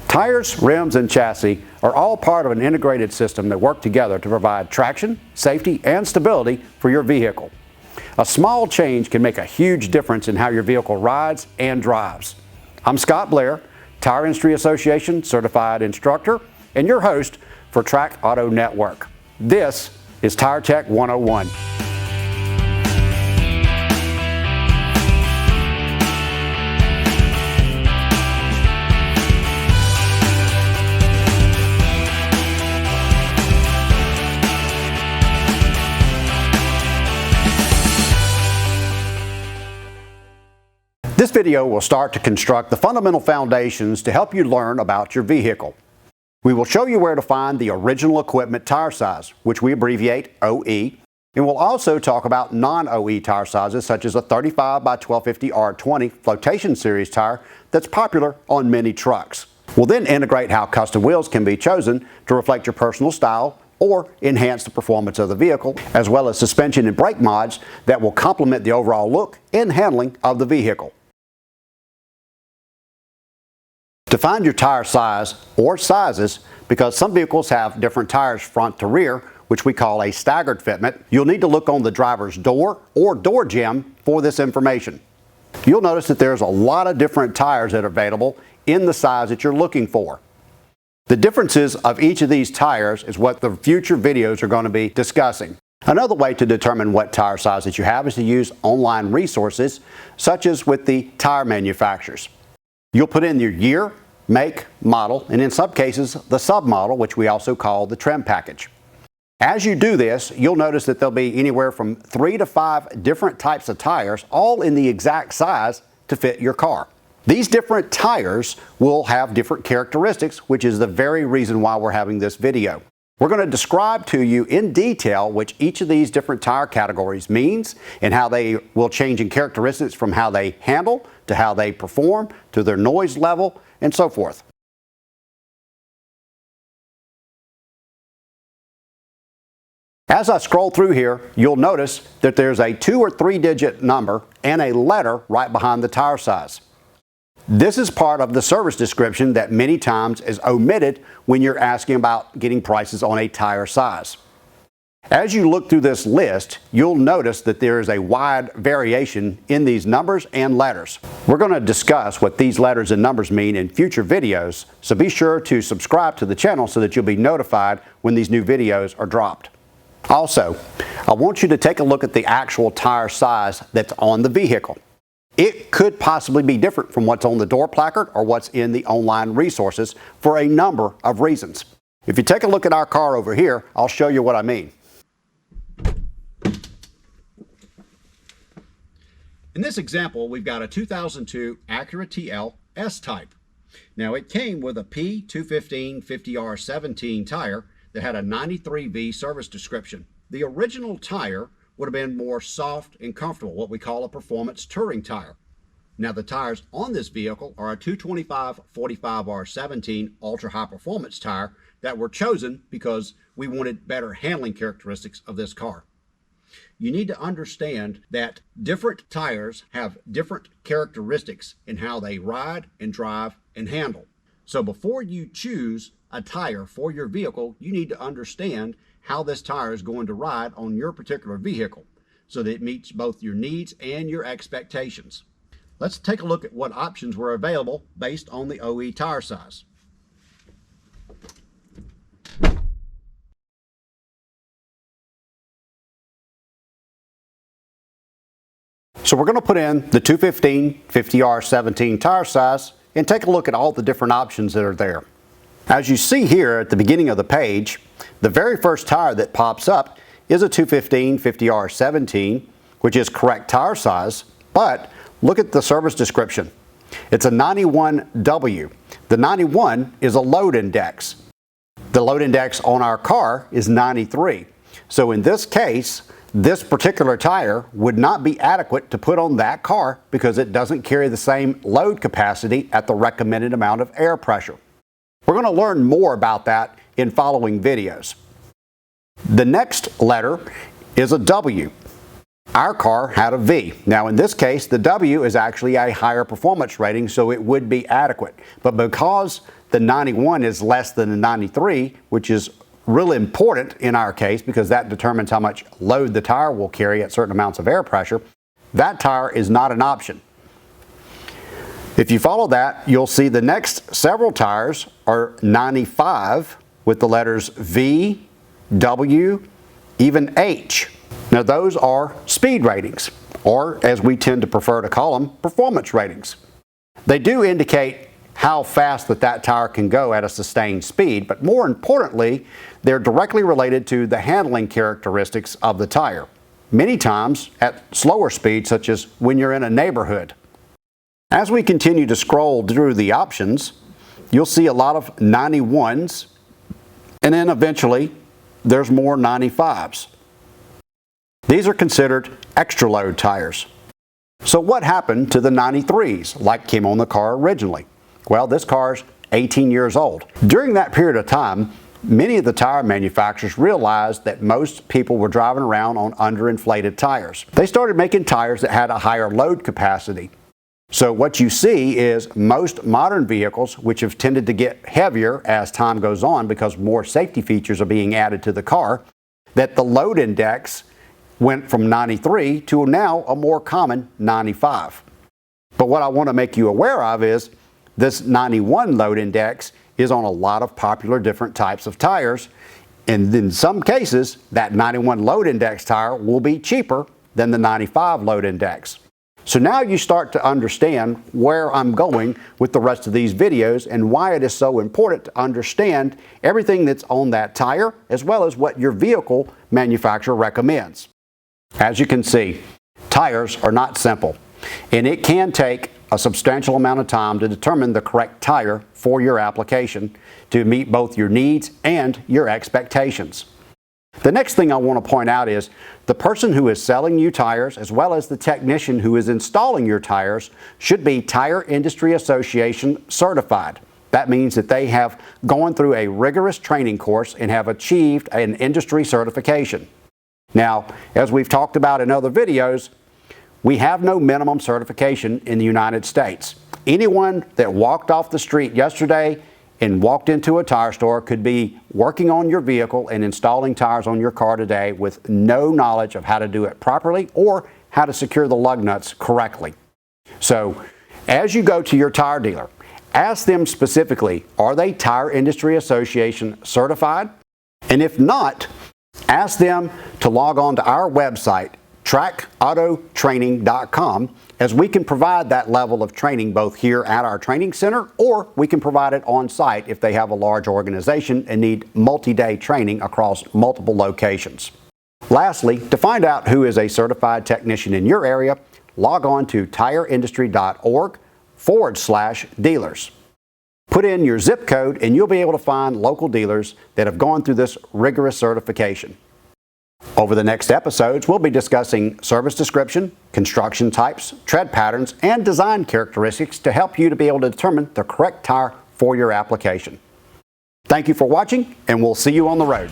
Tires, rims, and chassis are all part of an integrated system that work together to provide traction, safety, and stability for your vehicle. A small change can make a huge difference in how your vehicle rides and drives. I'm Scott Blair, Tire Industry Association certified instructor, and your host for Track Auto Network. This is Tire Tech 101. This video will start to construct the fundamental foundations to help you learn about your vehicle. We will show you where to find the original equipment tire size, which we abbreviate OE, and we'll also talk about non-OE tire sizes such as a 35 by 1250 R20 flotation series tire that's popular on many trucks. We'll then integrate how custom wheels can be chosen to reflect your personal style or enhance the performance of the vehicle, as well as suspension and brake mods that will complement the overall look and handling of the vehicle. To find your tire size or sizes, because some vehicles have different tires front to rear, which we call a staggered fitment, you'll need to look on the driver's door or door jamb for this information. You'll notice that there's a lot of different tires that are available in the size that you're looking for. The differences of each of these tires is what the future videos are going to be discussing. Another way to determine what tire size that you have is to use online resources, such as with the tire manufacturers. You'll put in your year, make, model, and in some cases, the submodel, which we also call the trim package. As you do this, you'll notice that there'll be anywhere from 3 to 5 different types of tires, all in the exact size to fit your car. These different tires will have different characteristics, which is the very reason why we're having this video. We're going to describe to you in detail which each of these different tire categories means and how they will change in characteristics from how they handle to how they perform to their noise level and so forth. As I scroll through here, you'll notice that there's a 2 or 3 digit number and a letter right behind the tire size. This is part of the service description that many times is omitted when you're asking about getting prices on a tire size. As you look through this list, you'll notice that there is a wide variation in these numbers and letters. We're going to discuss what these letters and numbers mean in future videos, so be sure to subscribe to the channel so that you'll be notified when these new videos are dropped. Also, I want you to take a look at the actual tire size that's on the vehicle. It could possibly be different from what's on the door placard or what's in the online resources for a number of reasons. If you take a look at our car over here, I'll show you what I mean. In this example, we've got a 2002 Acura TL S-Type. Now, it came with a P215 50R17 tire that had a 93V service description. The original tire would have been more soft and comfortable, what we call a performance touring tire. Now, the tires on this vehicle are a 225 45R17 ultra high performance tire that were chosen because we wanted better handling characteristics of this car. You need to understand that different tires have different characteristics in how they ride and drive and handle. So before you choose a tire for your vehicle, you need to understand how this tire is going to ride on your particular vehicle so that it meets both your needs and your expectations. Let's take a look at what options were available based on the OE tire size. So we're going to put in the 215 50R17 tire size and take a look at all the different options that are there. As you see here at the beginning of the page, the very first tire that pops up is a 215 50R17, which is correct tire size, but look at the service description. It's a 91W. The 91 is a load index. The load index on our car is 93. So in this case, this particular tire would not be adequate to put on that car because it doesn't carry the same load capacity at the recommended amount of air pressure. We're going to learn more about that in following videos. The next letter is a W. Our car had a V. Now in this case, the W is actually a higher performance rating, so it would be adequate. But because the 91 is less than the 93, which is really important in our case because that determines how much load the tire will carry at certain amounts of air pressure, that tire is not an option. If you follow that, you'll see the next several tires are 95 with the letters V, W, even H. Now those are speed ratings, or as we tend to prefer to call them, performance ratings. They do indicate how fast that tire can go at a sustained speed, but more importantly, they're directly related to the handling characteristics of the tire. Many times at slower speeds, such as when you're in a neighborhood. As we continue to scroll through the options, you'll see a lot of 91s, and then eventually there's more 95s. These are considered extra load tires. So what happened to the 93s, like came on the car originally? Well, this car's 18 years old. During that period of time, many of the tire manufacturers realized that most people were driving around on underinflated tires. They started making tires that had a higher load capacity. So what you see is most modern vehicles, which have tended to get heavier as time goes on because more safety features are being added to the car, that the load index went from 93 to now a more common 95. But what I want to make you aware of is this 91 load index is on a lot of popular different types of tires, and in some cases that 91 load index tire will be cheaper than the 95 load index. So now you start to understand where I'm going with the rest of these videos and why it is so important to understand everything that's on that tire as well as what your vehicle manufacturer recommends. As you can see, tires are not simple, and it can take a substantial amount of time to determine the correct tire for your application to meet both your needs and your expectations. The next thing I want to point out is the person who is selling you tires as well as the technician who is installing your tires should be Tire Industry Association certified. That means that they have gone through a rigorous training course and have achieved an industry certification. Now, as we've talked about in other videos, we have no minimum certification in the United States. Anyone that walked off the street yesterday and walked into a tire store could be working on your vehicle and installing tires on your car today with no knowledge of how to do it properly or how to secure the lug nuts correctly. So, as you go to your tire dealer, ask them specifically, are they Tire Industry Association certified? And if not, ask them to log on to our website, trackautotraining.com, as we can provide that level of training both here at our training center, or we can provide it on site if they have a large organization and need multi-day training across multiple locations. Lastly, to find out who is a certified technician in your area, log on to tireindustry.org/dealers. Put in your zip code and you'll be able to find local dealers that have gone through this rigorous certification. Over the next episodes, we'll be discussing service description, construction types, tread patterns, and design characteristics to help you to be able to determine the correct tire for your application. Thank you for watching, and we'll see you on the road.